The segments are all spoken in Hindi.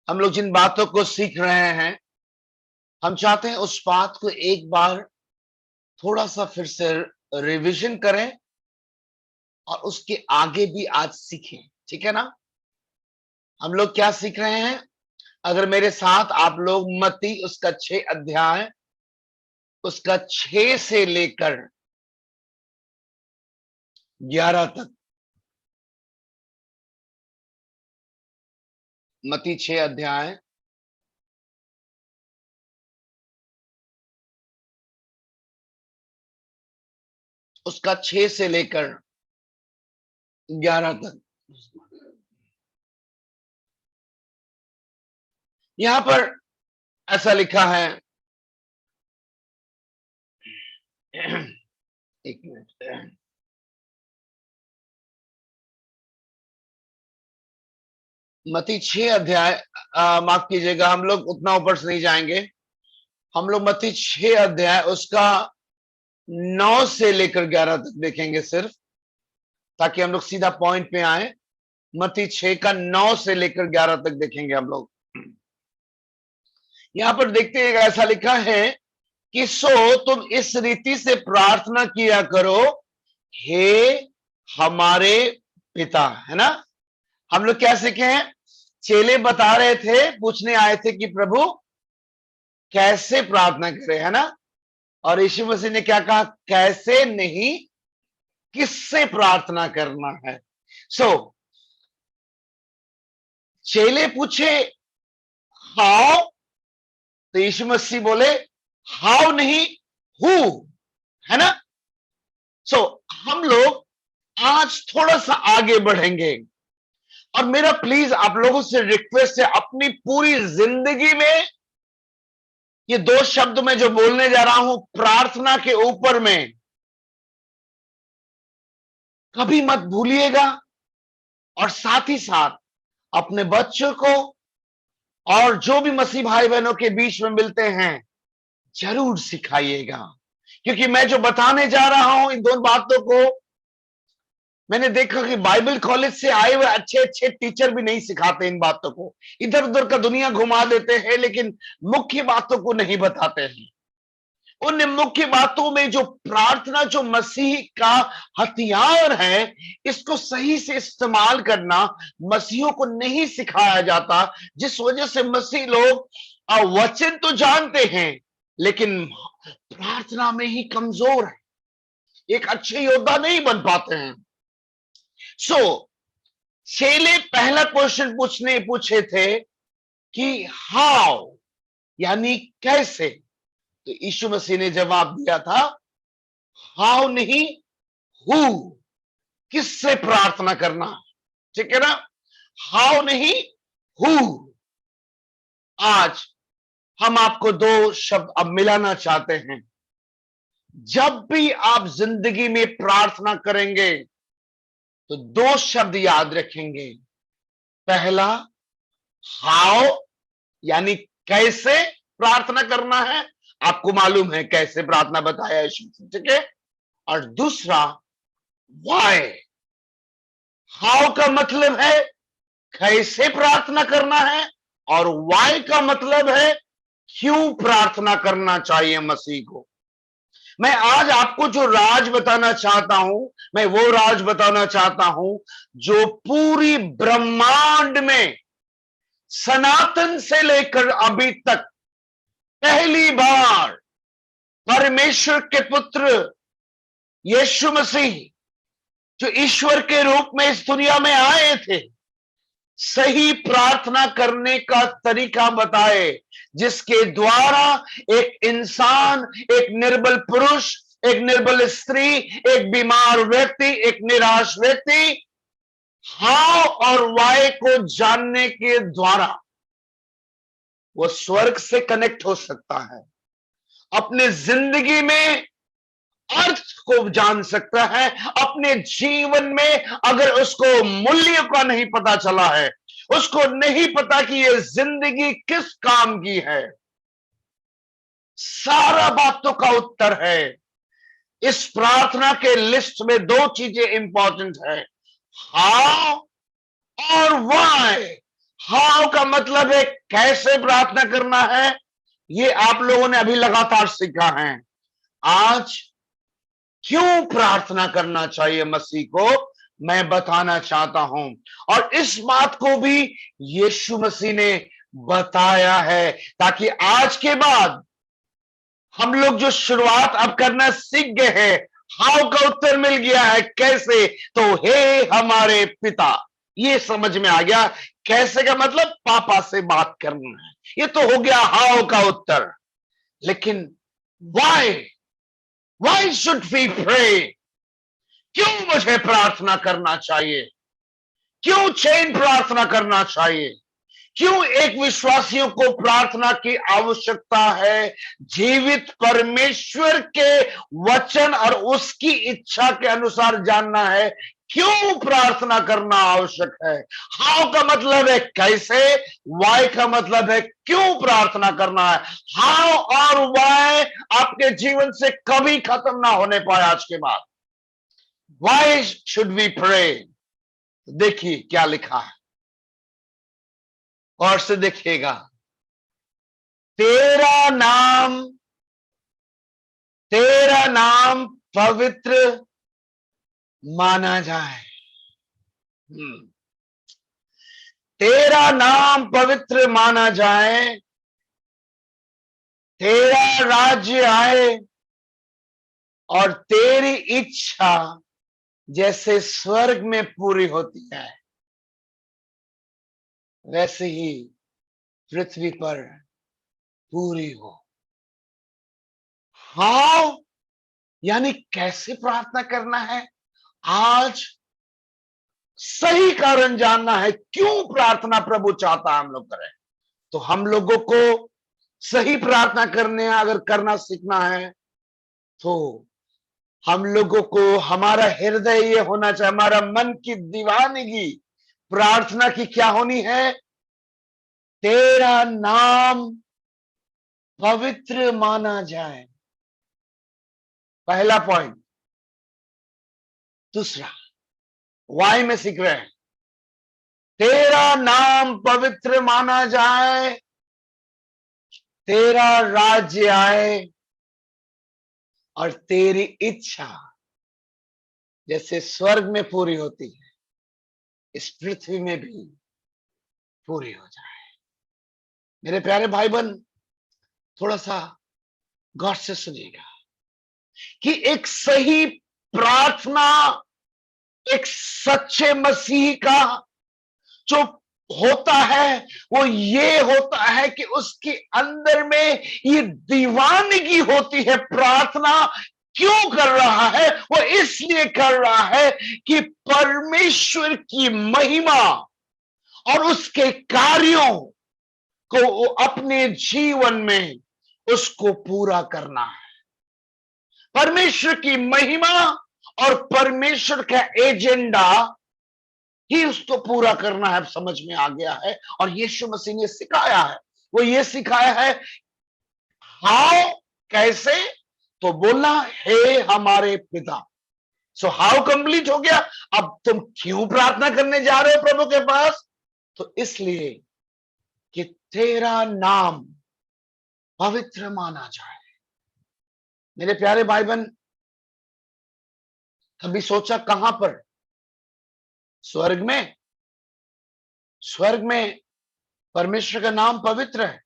हम लोग जिन बातों को सीख रहे हैं, हम चाहते हैं उस बात को एक बार थोड़ा सा फिर से रिवीजन करें और उसके आगे भी आज सीखें। ठीक है ना? हम लोग क्या सीख रहे हैं? अगर मेरे साथ आप लोग मत्ती उसका 6 अध्याय उसका 6 से लेकर 11 तक, मत्ती 6 अध्याय उसका 6 से लेकर 11 तक, यहां पर ऐसा लिखा है। एक मिनट, मत्ती 6 अध्याय, माफ कीजिएगा, हम लोग उतना ऊपर से नहीं जाएंगे। हम लोग मत्ती 6 अध्याय उसका 9 से लेकर 11 तक देखेंगे सिर्फ, ताकि हम लोग सीधा पॉइंट पे आए। मत्ती 6 का 9 से लेकर 11 तक देखेंगे हम लोग। यहां पर देखते हैं, ऐसा लिखा है कि सो तुम इस रीति से प्रार्थना किया करो, हे हमारे पिता। है ना? हम लोग क्या सीखे हैं? चेले बता रहे थे, पूछने आए थे कि प्रभु कैसे प्रार्थना करें, है ना? और यीशु मसीह ने क्या कहा? कैसे नहीं, किससे प्रार्थना करना है। सो चेले पूछे हाउ, तो यीशु मसीह बोले हाउ नहीं, हु। है ना? सो हम लोग आज थोड़ा सा आगे बढ़ेंगे, और मेरा प्लीज आप लोगों से रिक्वेस्ट है, अपनी पूरी जिंदगी में ये 2 शब्द मैं जो बोलने जा रहा हूं प्रार्थना के ऊपर में, कभी मत भूलिएगा। और साथ ही साथ अपने बच्चों को और जो भी मसीह भाई बहनों के बीच में मिलते हैं, जरूर सिखाइएगा। क्योंकि मैं जो बताने जा रहा हूं इन दोनों बातों को, मैंने देखा कि बाइबल कॉलेज से आए हुए अच्छे अच्छे टीचर भी नहीं सिखाते इन बातों को। इधर उधर का दुनिया घुमा देते हैं, लेकिन मुख्य बातों को नहीं बताते हैं। उन मुख्य बातों में जो प्रार्थना, जो मसीह का हथियार है, इसको सही से इस्तेमाल करना मसीहों को नहीं सिखाया जाता, जिस वजह से मसीह लोग वचन तो जानते हैं लेकिन प्रार्थना में ही कमजोर है, एक अच्छे योद्धा नहीं बन पाते हैं। सो चेले पहला क्वेश्चन पूछे थे कि हाउ, यानी कैसे। तो यीशु मसीह ने जवाब दिया था हाउ नहीं, हु, किससे प्रार्थना करना। ठीक है ना? हाउ नहीं, हु। आज हम आपको 2 शब्द अब मिलाना चाहते हैं। जब भी आप जिंदगी में प्रार्थना करेंगे तो 2 शब्द याद रखेंगे। पहला हाउ, यानी कैसे प्रार्थना करना है, आपको मालूम है कैसे प्रार्थना बताया है, ठीक है? और दूसरा व्हाई। हाउ का मतलब है कैसे प्रार्थना करना है, और व्हाई का मतलब है क्यों प्रार्थना करना चाहिए मसीह को। मैं आज आपको जो राज बताना चाहता हूं, मैं वो राज बताना चाहता हूं जो पूरी ब्रह्मांड में सनातन से लेकर अभी तक पहली बार परमेश्वर के पुत्र यीशु मसीह, जो ईश्वर के रूप में इस दुनिया में आए थे, सही प्रार्थना करने का तरीका बताए, जिसके द्वारा एक इंसान, एक निर्बल पुरुष, एक निर्बल स्त्री, एक बीमार व्यक्ति, एक निराश व्यक्ति हाउ और वाई को जानने के द्वारा वो स्वर्ग से कनेक्ट हो सकता है, अपने जिंदगी में अर्थ को जान सकता है। अपने जीवन में अगर उसको मूल्य का नहीं पता चला है, उसको नहीं पता कि ये जिंदगी किस काम की है, सारा बातों का उत्तर है। इस प्रार्थना के लिस्ट में 2 चीजें इंपॉर्टेंट है, हाउ और वाई, हाउ का मतलब है कैसे प्रार्थना करना है। ये आप लोगों ने अभी लगातार सीखा है। आज क्यों प्रार्थना करना चाहिए मसीह को मैं बताना चाहता हूं, और इस बात को भी यीशु मसीह ने बताया है, ताकि आज के बाद हम लोग जो शुरुआत अब करना सीख गए हैं, हाउ का उत्तर मिल गया है कैसे, तो हे हमारे पिता, ये समझ में आ गया। कैसे का मतलब पापा से बात करना है, ये तो हो गया हाउ का उत्तर। लेकिन why, why should we pray, क्यों मुझे प्रार्थना करना चाहिए, क्यों चैन प्रार्थना करना चाहिए, क्यों एक विश्वासियों को प्रार्थना की आवश्यकता है। जीवित परमेश्वर के वचन और उसकी इच्छा के अनुसार जानना है, क्यों प्रार्थना करना आवश्यक है। हाउ का मतलब है कैसे, वाई का मतलब है क्यों प्रार्थना करना है। हाउ और वाई आपके जीवन से कभी खत्म ना होने पाए आज के बाद। वाई शुड वी प्रे, देखिए क्या लिखा है, और से देखिएगा। तेरा नाम, तेरा नाम पवित्र माना जाए। तेरा नाम पवित्र माना जाए, तेरा राज्य आए, और तेरी इच्छा जैसे स्वर्ग में पूरी होती है वैसे ही पृथ्वी पर पूरी हो। हाउ यानी कैसे प्रार्थना करना है। आज सही कारण जानना है, क्यों प्रार्थना प्रभु चाहता है हम लोग करें। तो हम लोगों को सही प्रार्थना करने अगर करना सीखना है, तो हम लोगों को हमारा हृदय ये होना चाहिए, हमारा मन की दीवानगी प्रार्थना की क्या होनी है, तेरा नाम पवित्र माना जाए, पहला पॉइंट। दूसरा, वाई में सीख रहे हैं, तेरा नाम पवित्र माना जाए, तेरा राज्य आए, और तेरी इच्छा जैसे स्वर्ग में पूरी होती है इस पृथ्वी में भी पूरी हो जाए। मेरे प्यारे भाई बहन, थोड़ा सा गौर से सुनिएगा कि एक सही प्रार्थना, एक सच्चे मसीह का जो होता है वो ये होता है कि उसके अंदर में ये दीवानगी होती है। प्रार्थना क्यों कर रहा है, वो इसलिए कर रहा है कि परमेश्वर की महिमा और उसके कार्यों को वो अपने जीवन में उसको पूरा करना है। परमेश्वर की महिमा और परमेश्वर का एजेंडा ही उसको पूरा करना है, समझ में आ गया है। और यीशु मसीह ने सिखाया है, वो ये सिखाया है हाउ कैसे, तो बोलना हे हमारे पिता। सो हाउ कंप्लीट हो गया। अब तुम क्यों प्रार्थना करने जा रहे हो प्रभु के पास, तो इसलिए कि तेरा नाम पवित्र माना जाए। मेरे प्यारे भाई बहन, कभी सोचा कहां पर, स्वर्ग में, स्वर्ग में परमेश्वर का नाम पवित्र है,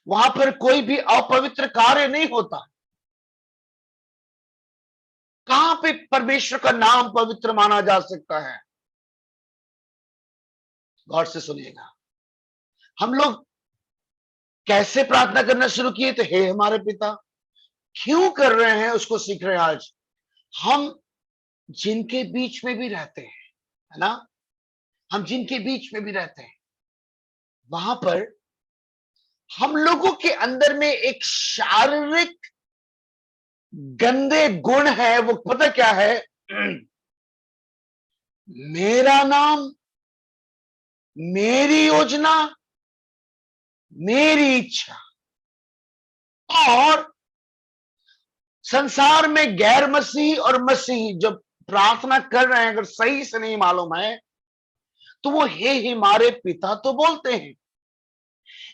वहां पर कोई भी अपवित्र कार्य नहीं होता। कहां पे परमेश्वर का नाम पवित्र माना जा सकता है। गौर से सुनिएगा, हम लोग कैसे प्रार्थना करना शुरू किए थे, हे हमारे पिता, क्यों कर रहे हैं उसको सीख रहे हैं आज। हम जिनके बीच में भी रहते हैं, है ना, हम जिनके बीच में भी रहते हैं, वहां पर हम लोगों के अंदर में एक शारीरिक गंदे गुण है। वो पता क्या है, मेरा नाम, मेरी योजना, मेरी इच्छा। और संसार में गैर मसीही और मसीही जब प्रार्थना कर रहे हैं, अगर सही से नहीं मालूम है, तो वो हे हमारे पिता तो बोलते हैं,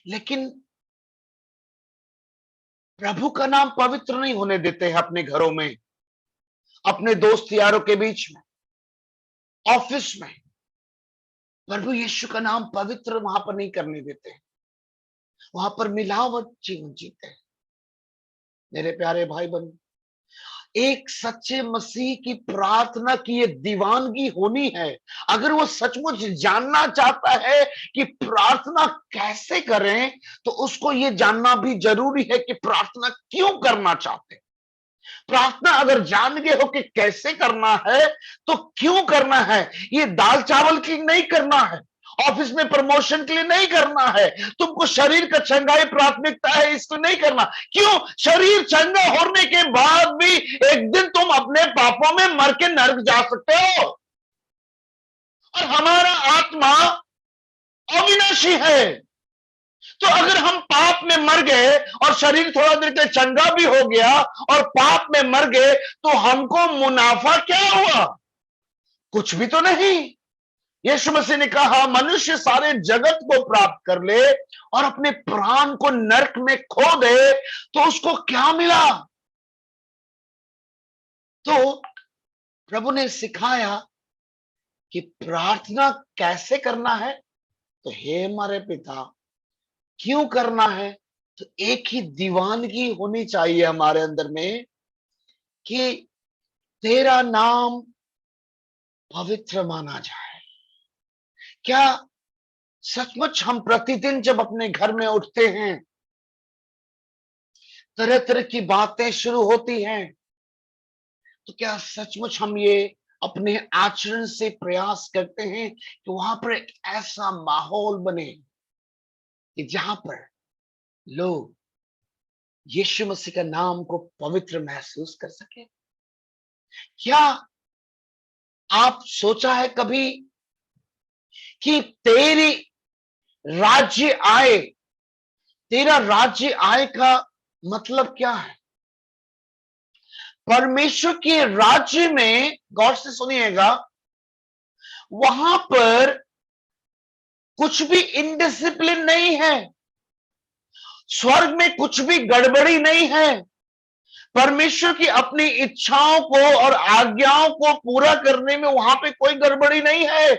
लेकिन प्रभु का नाम पवित्र नहीं होने देते हैं अपने घरों में, अपने दोस्त यारों के बीच में, ऑफिस में। प्रभु यीशु का नाम पवित्र वहां पर नहीं करने देते हैं, वहां पर मिलावट जीवन जीते हैं। मेरे प्यारे भाई बहन, एक सच्चे मसीह की प्रार्थना की ये दीवानगी होनी है। अगर वो सचमुच जानना चाहता है कि प्रार्थना कैसे करें, तो उसको ये जानना भी जरूरी है कि प्रार्थना क्यों करना चाहते हैं। प्रार्थना अगर जान गए हो कि कैसे करना है, तो क्यों करना है। ये दाल चावल की नहीं करना है, ऑफिस में प्रमोशन के लिए नहीं करना है, तुमको शरीर का चंगाई प्राथमिकता है इसको नहीं करना। क्यों? शरीर चंगा होने के बाद भी एक दिन तुम अपने पापों में मर के नरक जा सकते हो, और हमारा आत्मा अविनाशी है। तो अगर हम पाप में मर गए और शरीर थोड़ा देर के चंगा भी हो गया और पाप में मर गए, तो हमको मुनाफा क्या हुआ? कुछ भी तो नहीं। यीशु मसीह ने कहा, मनुष्य सारे जगत को प्राप्त कर ले और अपने प्राण को नरक में खो दे, तो उसको क्या मिला? तो प्रभु ने सिखाया कि प्रार्थना कैसे करना है। तो हे हमारे पिता, क्यों करना है? तो एक ही दीवानगी होनी चाहिए हमारे अंदर में कि तेरा नाम पवित्र माना जाए। क्या सचमुच हम प्रतिदिन जब अपने घर में उठते हैं, तरह तरह की बातें शुरू होती हैं, तो क्या सचमुच हम ये अपने आचरण से प्रयास करते हैं कि वहां पर एक ऐसा माहौल बने कि जहां पर लोग यीशु मसीह का नाम को पवित्र महसूस कर सके? क्या आप सोचा है कभी कि तेरी राज्य आए, तेरा राज्य आए का मतलब क्या है? परमेश्वर के राज्य में, गौर से सुनिएगा, वहां पर कुछ भी इनडिसिप्लिन नहीं है, स्वर्ग में कुछ भी गड़बड़ी नहीं है। परमेश्वर की अपनी इच्छाओं को और आज्ञाओं को पूरा करने में वहां पे कोई गड़बड़ी नहीं है,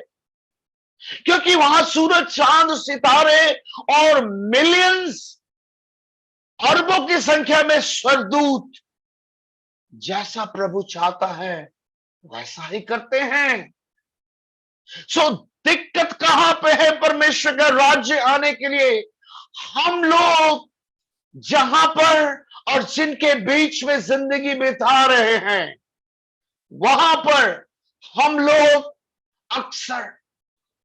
क्योंकि वहां सूरज, चांद, सितारे और मिलियंस, अरबों की संख्या में स्वर्गदूत जैसा प्रभु चाहता है वैसा ही करते हैं। सो दिक्कत कहां पे है परमेश्वर का राज्य आने के लिए? हम लोग जहां पर और जिनके बीच में जिंदगी बिता रहे हैं, वहां पर हम लोग अक्सर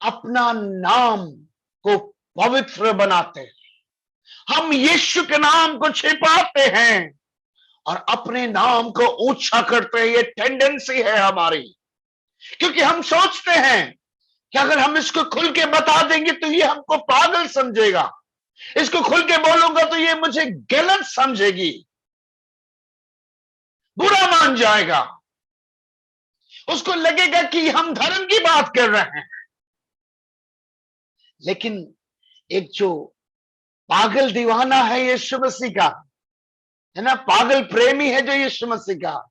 अपना नाम को पवित्र बनाते हैं, हम यीशु के नाम को छिपाते हैं और अपने नाम को ऊंचा करते हैं। ये टेंडेंसी है हमारी, क्योंकि हम सोचते हैं कि अगर हम इसको खुल के बता देंगे तो ये हमको पागल समझेगा, इसको खुल के बोलूंगा तो ये मुझे गलत समझेगी, बुरा मान जाएगा, उसको लगेगा कि हम धर्म की बात कर रहे हैं। लेकिन एक जो पागल दीवाना है यीशु मसीह का, है ना, पागल प्रेमी है जो यीशु मसीह का,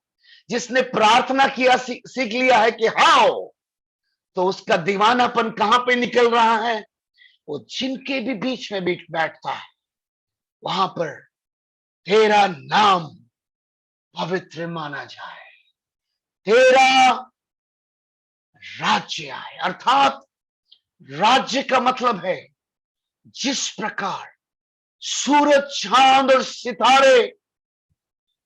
जिसने प्रार्थना किया, सीख लिया है कि हाओ, तो उसका दीवानापन कहां पे निकल रहा है? वो जिनके भी बीच में बैठता है, वहां पर तेरा नाम पवित्र माना जाए, तेरा राज्य आए। अर्थात राज्य का मतलब है जिस प्रकार सूरज, चांद और सितारे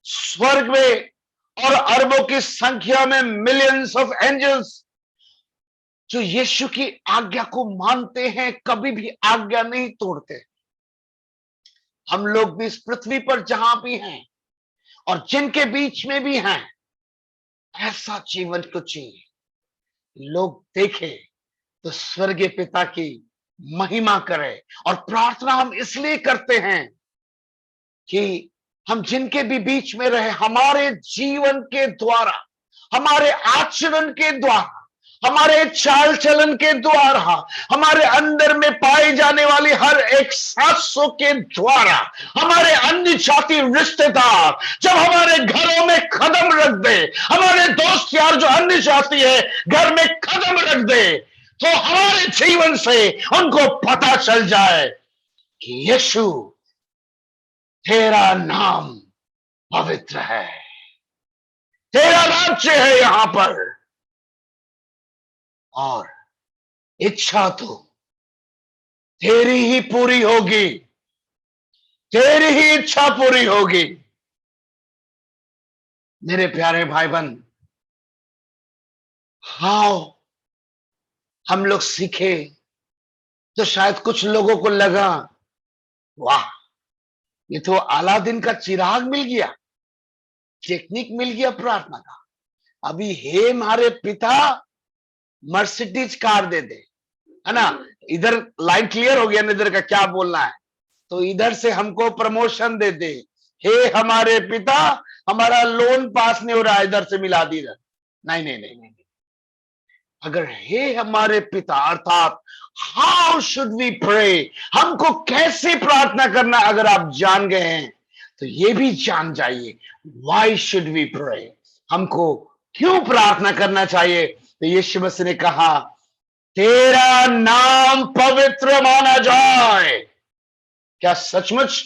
स्वर्ग में और अरबों की संख्या में मिलियंस ऑफ एंजल्स जो यीशु की आज्ञा को मानते हैं, कभी भी आज्ञा नहीं तोड़ते। हम लोग भी इस पृथ्वी पर जहां भी हैं और जिनके बीच में भी हैं, ऐसा जीवन को चाहिए लोग देखे तो स्वर्गीय पिता की महिमा करे। और प्रार्थना हम इसलिए करते हैं कि हम जिनके भी बीच में रहे, हमारे जीवन के द्वारा, हमारे आचरण के द्वारा, हमारे चाल चलन के द्वारा, हमारे अंदर में पाई जाने वाली हर एक सांसों के द्वारा, हमारे अन्य जाति रिश्तेदार जब हमारे घरों में कदम रख दे, हमारे दोस्त यार जो अन्य जाति है घर में कदम रख दे, तो हमारे जीवन से उनको पता चल जाए कि यीशु, तेरा नाम पवित्र है, तेरा राज्य है यहां पर, और इच्छा तो तेरी ही पूरी होगी, तेरी ही इच्छा पूरी होगी। मेरे प्यारे भाई बहन, हाँ, हम लोग सीखे तो शायद कुछ लोगों को लगा, वाह, ये तो अलादीन का चिराग मिल गया, टेक्निक मिल गया प्रार्थना का। अभी हे हमारे पिता, मर्सिडीज कार दे दे, है ना, इधर लाइन क्लियर हो गया ना, इधर का क्या बोलना है, तो इधर से हमको प्रमोशन दे दे, हे हमारे पिता, हमारा लोन पास नहीं हो रहा, इधर से मिला दी इधर। नहीं नहीं नहीं नहीं, अगर हे हमारे पिता अर्थात हाउ शुड वी प्रे, हमको कैसे प्रार्थना करना अगर आप जान गए हैं, तो ये भी जान जाइए व्हाई शुड वी प्रे, हमको क्यों प्रार्थना करना चाहिए। तो यीशु मसीह ने कहा, तेरा नाम पवित्र माना जाए। क्या सचमुच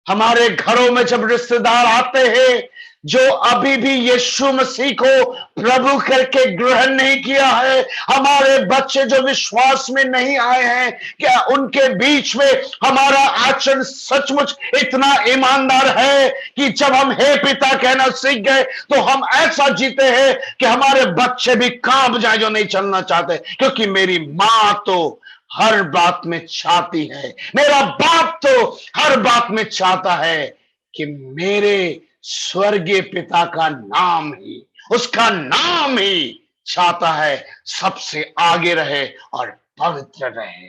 हमारे घरों में जब रिश्तेदार आते हैं जो अभी भी यीशु मसीह को प्रभु करके ग्रहण नहीं किया है, हमारे बच्चे जो विश्वास में नहीं आए हैं, क्या उनके बीच में हमारा आचरण सचमुच इतना ईमानदार है कि जब हम हे पिता कहना सीख गए तो हम ऐसा जीते हैं कि हमारे बच्चे भी कांप जाए जो नहीं चलना चाहते, क्योंकि मेरी मां तो हर बात में चाहती है, मेरा बाप तो हर बात में चाहता है कि मेरे स्वर्गीय पिता का नाम ही, उसका नाम ही चाहता है सबसे आगे रहे और पवित्र रहे।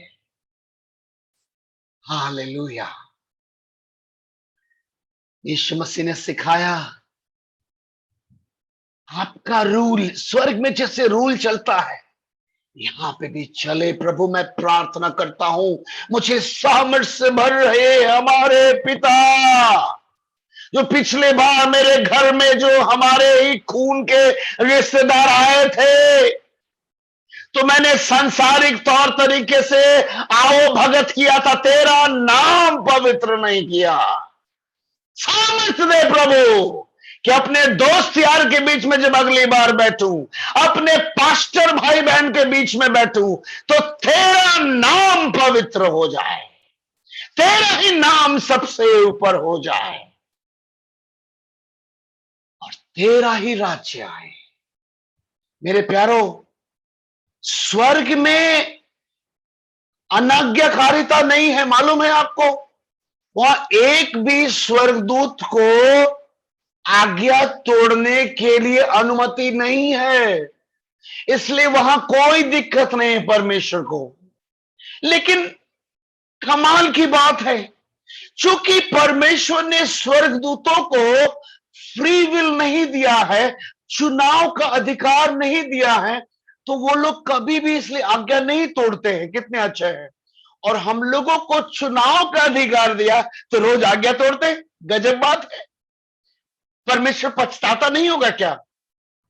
हालेलुया। यीशु मसीह ने सिखाया, आपका रूल स्वर्ग में जैसे रूल चलता है यहां पे भी चले। प्रभु मैं प्रार्थना करता हूं, मुझे सामर्थ से भर रहे हमारे पिता, जो पिछले बार मेरे घर में जो हमारे ही खून के रिश्तेदार आए थे, तो मैंने सांसारिक तौर तरीके से आओ भगत किया था, तेरा नाम पवित्र नहीं किया। सामर्थ्य दे प्रभु कि अपने दोस्त यार के बीच में जब अगली बार बैठूं, अपने पास्टर भाई बहन के बीच में बैठूं, तो तेरा नाम पवित्र हो जाए, तेरा ही नाम सबसे ऊपर हो जाए और तेरा ही राज्य आए। मेरे प्यारो, स्वर्ग में अनाज्ञाकारिता नहीं है, मालूम है आपको, वहां एक भी स्वर्गदूत को आज्ञा तोड़ने के लिए अनुमति नहीं है, इसलिए वहां कोई दिक्कत नहीं है परमेश्वर को। लेकिन कमाल की बात है, चूंकि परमेश्वर ने स्वर्गदूतों को फ्री विल नहीं दिया है, चुनाव का अधिकार नहीं दिया है, तो वो लोग कभी भी इसलिए आज्ञा नहीं तोड़ते हैं। कितने अच्छे हैं। और हम लोगों को चुनाव का अधिकार दिया तो रोज आज्ञा तोड़ते, गजब बात है। परमेश्वर पछताता नहीं होगा क्या?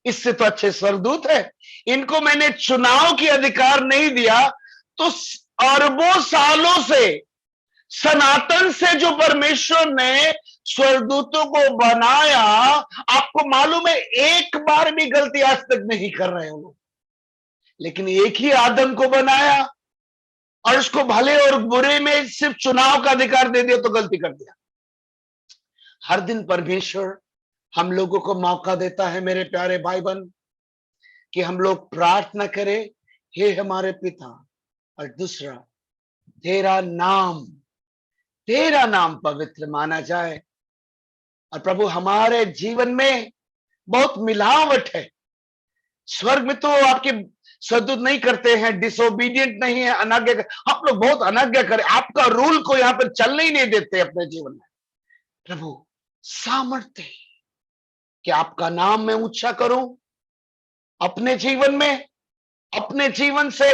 इससे तो अच्छे स्वर्गदूत है। इनको मैंने चुनाव की अधिकार नहीं दिया, तो अरबों सालों से सनातन से जो परमेश्वर ने स्वर्गदूतों को बनाया, आपको मालूम है एक बार भी गलती आज तक नहीं कर रहे हो लोग। लेकिन एक ही आदम को बनाया और उसको भले और बुरे में सिर्फ चुनाव का अधिकार दे दिया तो गलती कर दिया। हर दिन परमेश्वर हम लोगों को मौका देता है मेरे प्यारे भाई बहन, कि हम लोग प्रार्थना करें, हे हमारे पिता, और दूसरा, तेरा नाम पवित्र माना जाए। और प्रभु हमारे जीवन में बहुत मिलावट है। स्वर्ग में तो आपके सदुत नहीं करते हैं, डिसोबीडियंट नहीं है, अनाज्ञा, हम लोग बहुत अनाज्ञा करें, आपका रूल को यहां पर चलने ही नहीं देते अपने जीवन में। प्रभु सामर्थ्य कि आपका नाम मैं ऊंचा करूं अपने जीवन में, अपने जीवन से,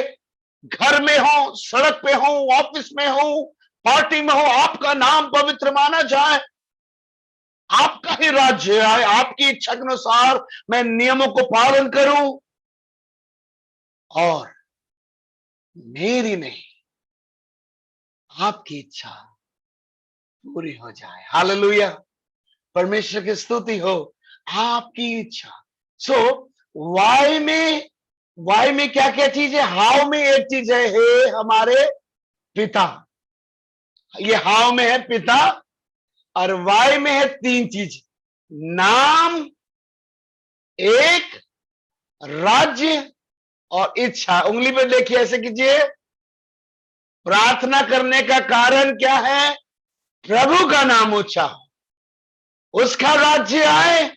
घर में हो, सड़क पे हो, ऑफिस में हो, पार्टी में हो, आपका नाम पवित्र माना जाए, आपका ही राज्य आए, आपकी इच्छा के अनुसार मैं नियमों को पालन करूं और मेरी नहीं, आपकी इच्छा पूरी हो जाए। हालेलुया, परमेश्वर की स्तुति हो। आपकी इच्छा। सो वाई में क्या क्या चीज है? हाउ में एक चीज है, हे हमारे पिता। ये हाउ में है पिता, और वाई में है तीन चीज, नाम, एक, राज्य और इच्छा। उंगली पे देखिए, ऐसे कीजिए। प्रार्थना करने का कारण क्या है? प्रभु का नाम ऊंचा हो, उसका राज्य आए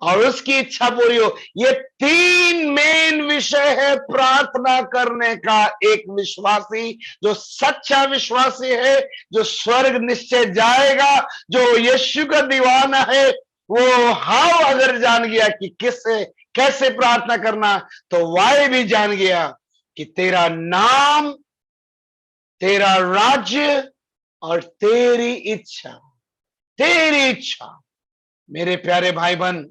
और उसकी इच्छा पूरी हो। ये तीन मेन विषय है प्रार्थना करने का। एक विश्वासी जो सच्चा विश्वासी है, जो स्वर्ग निश्चय जाएगा, जो यीशु का दीवाना है, वो हाउ अगर जान गया कि किससे कैसे प्रार्थना करना, तो वाई भी जान गया कि तेरा नाम, तेरा राज्य और तेरी इच्छा, तेरी इच्छा। मेरे प्यारे भाई बहन,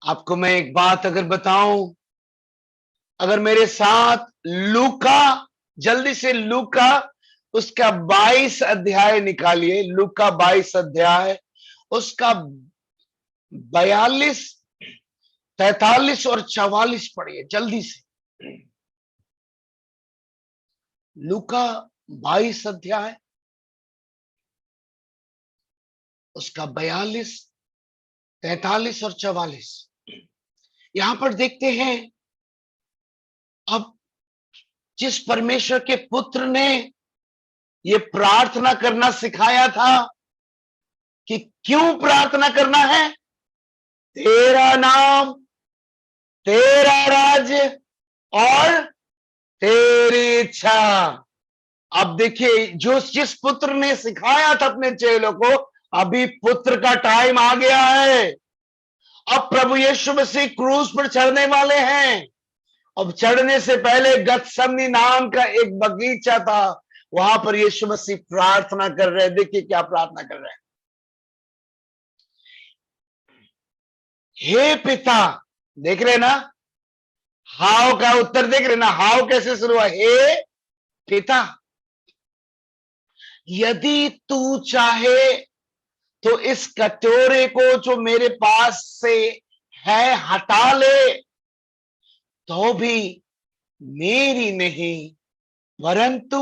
आपको मैं एक बात अगर बताऊं, अगर मेरे साथ लूका, जल्दी से लूका उसका 22 अध्याय निकालिए। लूका 22 अध्याय, उसका 42, 43 और 44 पढ़िए जल्दी से। लूका 22 अध्याय, उसका 42, 43 और 44। यहां पर देखते हैं, अब जिस परमेश्वर के पुत्र ने ये प्रार्थना करना सिखाया था कि क्यों प्रार्थना करना है, तेरा नाम, तेरा राज्य और तेरी इच्छा। अब देखिए, जो जिस पुत्र ने सिखाया था अपने चेलों को, अभी पुत्र का टाइम आ गया है। अब प्रभु यीशु मसीह क्रूस पर चढ़ने वाले हैं। अब चढ़ने से पहले गतसमनी नाम का एक बगीचा था, वहां पर यीशु मसीह प्रार्थना कर रहे हैं। देखिए क्या प्रार्थना कर रहे हैं। हे पिता, देख रहे ना, हाव का उत्तर देख रहे ना, हाव कैसे शुरू हुआ? हे पिता, यदि तू चाहे तो इस कटोरे को जो मेरे पास से है हटा ले, तो भी मेरी नहीं परंतु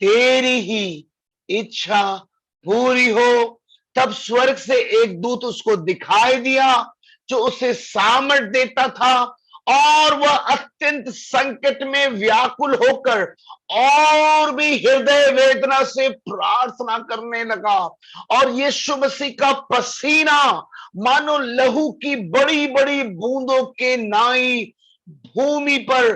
तेरी ही इच्छा पूरी हो। तब स्वर्ग से एक दूत उसको दिखाई दिया, जो उसे सामर्थ देता था, और वह अत्यंत संकट में व्याकुल होकर और भी हृदय वेदना से प्रार्थना करने लगा। और यीशु मसीह का पसीना मानो लहू की बड़ी बड़ी बूंदों के नाई भूमि पर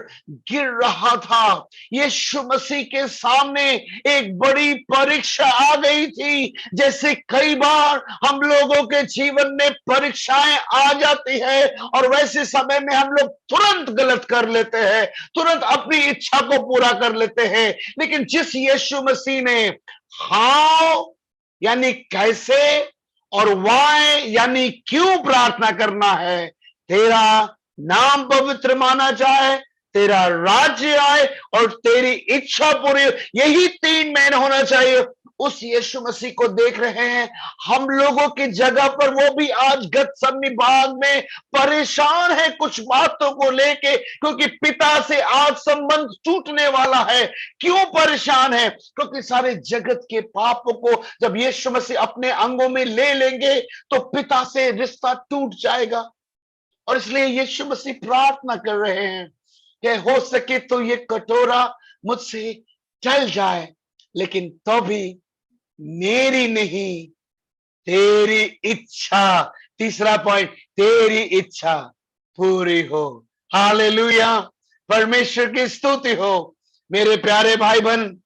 गिर रहा था। यीशु मसीह के सामने एक बड़ी परीक्षा आ गई थी। जैसे कई बार हम लोगों के जीवन में परीक्षाएं आ जाती है, और वैसे समय में हम लोग तुरंत गलत कर लेते हैं, तुरंत अपनी इच्छा को पूरा कर लेते हैं। लेकिन जिस यीशु मसीह ने हाउ यानी कैसे और वाई यानी क्यों प्रार्थना करना है, तेरा नाम पवित्र माना जाए, तेरा राज्य आए और तेरी इच्छा पूरी, यही तीन मैन होना चाहिए। उस यीशु मसीह को देख रहे हैं। हम लोगों की जगह पर वो भी आज गतसमनी बाग में परेशान है कुछ बातों को लेके, क्योंकि पिता से आज संबंध टूटने वाला है। क्यों परेशान है? क्योंकि सारे जगत के पापों को जब यीशु मसीह अपने अंगों में ले लेंगे, तो पिता से रिश्ता टूट जाएगा। और इसलिए यीशु मसीह प्रार्थना कर रहे हैं कि हो सके तो ये कटोरा मुझसे चल जाए, लेकिन तो भी मेरी नहीं, तेरी इच्छा। तीसरा पॉइंट, तेरी इच्छा पूरी हो। हालेलुया, परमेश्वर की स्तुति हो। मेरे प्यारे भाई बहन,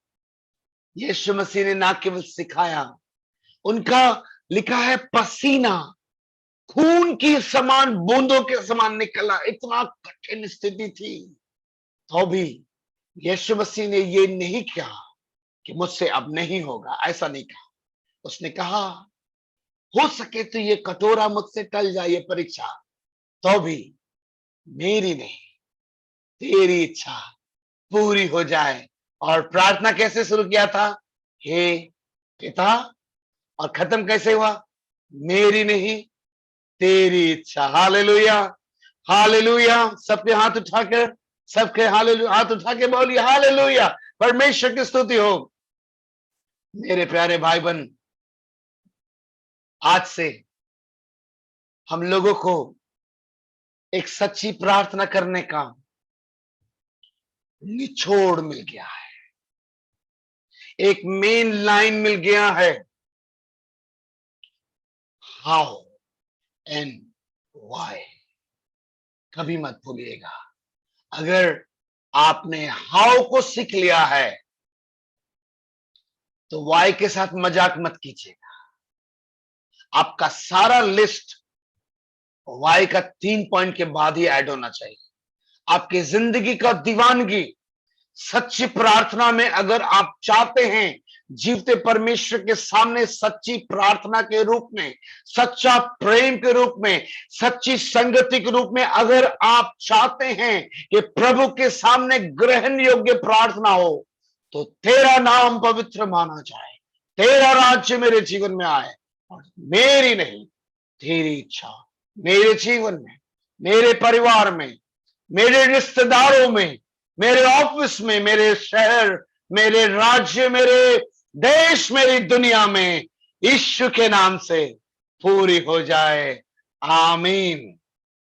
यीशु मसीह ने ना केवल सिखाया, उनका लिखा है पसीना खून की समान बूंदों के समान निकला, इतना कठिन स्थिति थी, तो भी यीशु मसीह ने ये नहीं कहा कि मुझसे अब नहीं होगा, ऐसा नहीं कहा। उसने कहा हो सके तो ये कटोरा मुझसे टल जाए, ये परीक्षा, तो भी मेरी नहीं तेरी इच्छा पूरी हो जाए। और प्रार्थना कैसे शुरू किया था? हे पिता, और खत्म कैसे हुआ? मेरी नहीं तेरी इच्छा। Hallelujah, hallelujah. सबके हाथ उठाकर, सबके हालेलुया हाथ उठा के बोलिए हालेलुया, परमेश्वर की स्तुति हो। मेरे प्यारे भाई बहन, आज से हम लोगों को एक सच्ची प्रार्थना करने का निचोड़ मिल गया है, एक मेन लाइन मिल गया है। हाउ एंड व्हाई कभी मत भूलिएगा। अगर आपने हाउ को सीख लिया है तो वाई के साथ मजाक मत कीजिएगा। आपका सारा लिस्ट वाई का 3 पॉइंट के बाद ही ऐड होना चाहिए। आपकी जिंदगी का दीवानगी सच्ची प्रार्थना में अगर आप चाहते हैं, जीवते परमेश्वर के सामने सच्ची प्रार्थना के रूप में, सच्चा प्रेम के रूप में, सच्ची संगति के रूप में अगर आप चाहते हैं कि प्रभु के सामने ग्रहण योग्य प्रार्थना हो, तो तेरा नाम पवित्र माना जाए, तेरा राज्य मेरे जीवन में आए, और मेरी नहीं तेरी इच्छा मेरे जीवन में, मेरे परिवार में, मेरे रिश्तेदारों में, मेरे ऑफिस में, मेरे शहर, मेरे राज्य, मेरे देश, मेरी दुनिया में यीशु के नाम से पूरी हो जाए। आमीन।